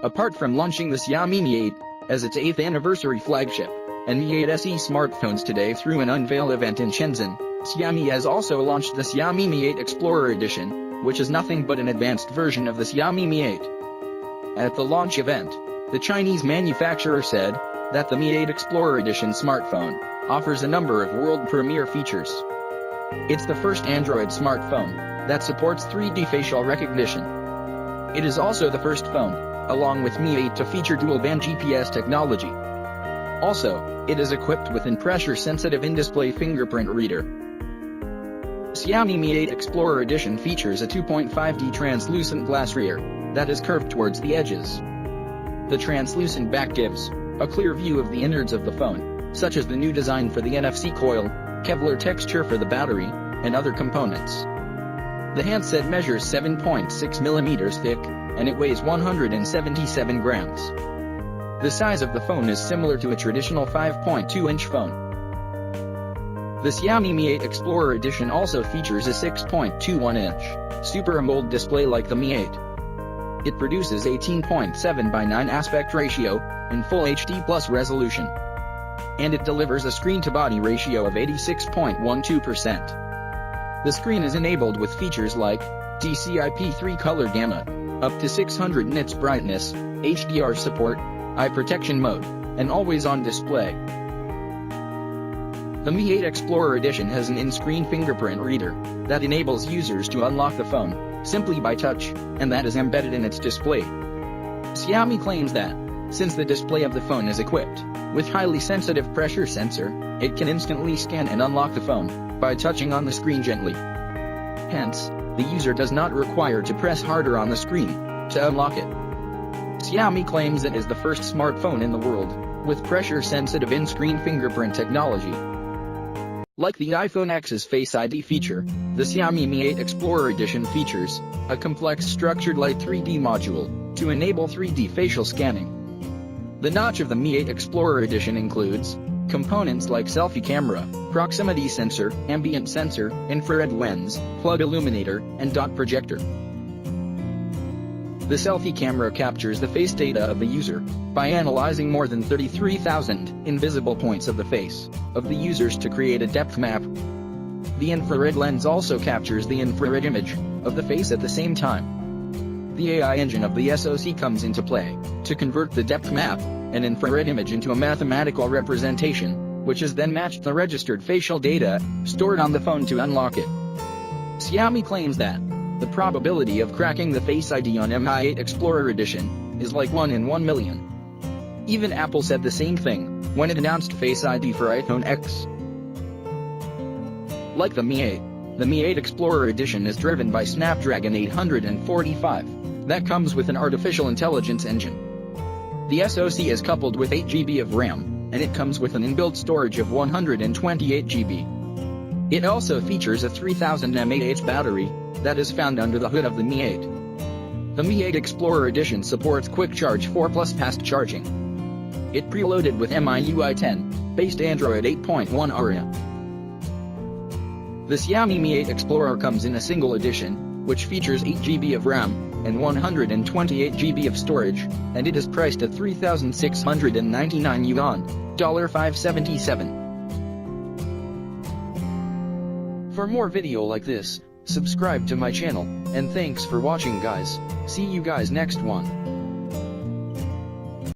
Apart from launching the Xiaomi Mi 8 as its 8th anniversary flagship and Mi 8 SE smartphones today through an unveil event in Shenzhen, Xiaomi has also launched the Xiaomi Mi 8 Explorer Edition, which is nothing but an advanced version of the Xiaomi Mi 8. At the launch event, the Chinese manufacturer said that the Mi 8 Explorer Edition smartphone offers a number of world premiere features. It's the first Android smartphone that supports 3D facial recognition. It is also the first phone, along with Mi 8, to feature dual-band GPS technology. Also, it is equipped with an pressure-sensitive in-display fingerprint reader. Xiaomi Mi 8 Explorer Edition features a 2.5D translucent glass rear that is curved towards the edges. The translucent back gives a clear view of the innards of the phone, such as the new design for the NFC coil, Kevlar texture for the battery, and other components. The handset measures 7.6 mm thick, and it weighs 177 grams. The size of the phone is similar to a traditional 5.2-inch phone. The Xiaomi Mi 8 Explorer Edition also features a 6.21-inch Super AMOLED display like the Mi 8. It produces 18.7:9 aspect ratio in Full HD Plus resolution, and it delivers a screen-to-body ratio of 86.12%. The screen is enabled with features like DCI-P3 color gamut, up to 600 nits brightness, HDR support, eye protection mode, and always-on display. The Mi 8 Explorer Edition has an in-screen fingerprint reader that enables users to unlock the phone simply by touch, and that is embedded in its display. Xiaomi claims that, since the display of the phone is equipped with highly sensitive pressure sensor, it can instantly scan and unlock the phone by touching on the screen gently. Hence, the user does not require to press harder on the screen to unlock it. Xiaomi claims it is the first smartphone in the world with pressure-sensitive in-screen fingerprint technology. Like the iPhone X's Face ID feature, the Xiaomi Mi 8 Explorer Edition features a complex structured light 3D module to enable 3D facial scanning. The notch of the Mi 8 Explorer Edition includes components like selfie camera, proximity sensor, ambient sensor, infrared lens, flood illuminator, and dot projector. The selfie camera captures the face data of the user by analyzing more than 33,000 invisible points of the face of the users to create a depth map. The infrared lens also captures the infrared image of the face at the same time. The AI engine of the SoC comes into play to convert the depth map and infrared image into a mathematical representation, which is then matched the registered facial data stored on the phone to unlock it. Xiaomi claims that the probability of cracking the Face ID on Mi 8 Explorer Edition is like 1 in 1 million. Even Apple said the same thing when it announced Face ID for iPhone X. Like the Mi 8, the Mi 8 Explorer Edition is driven by Snapdragon 845 that comes with an artificial intelligence engine. The SoC is coupled with 8 GB of RAM, and it comes with an inbuilt storage of 128 GB. It also features a 3000 mAh battery that is found under the hood of the Mi 8. The Mi 8 Explorer Edition supports Quick Charge 4 Plus fast charging. It preloaded with MIUI 10 based Android 8.1 Aria. The Xiaomi Mi 8 Explorer comes in a single edition, which features 8 GB of RAM and 128 GB of storage, and it is priced at 3,699 yuan, $577. For more video like this, subscribe to my channel, and thanks for watching guys. See you guys next one.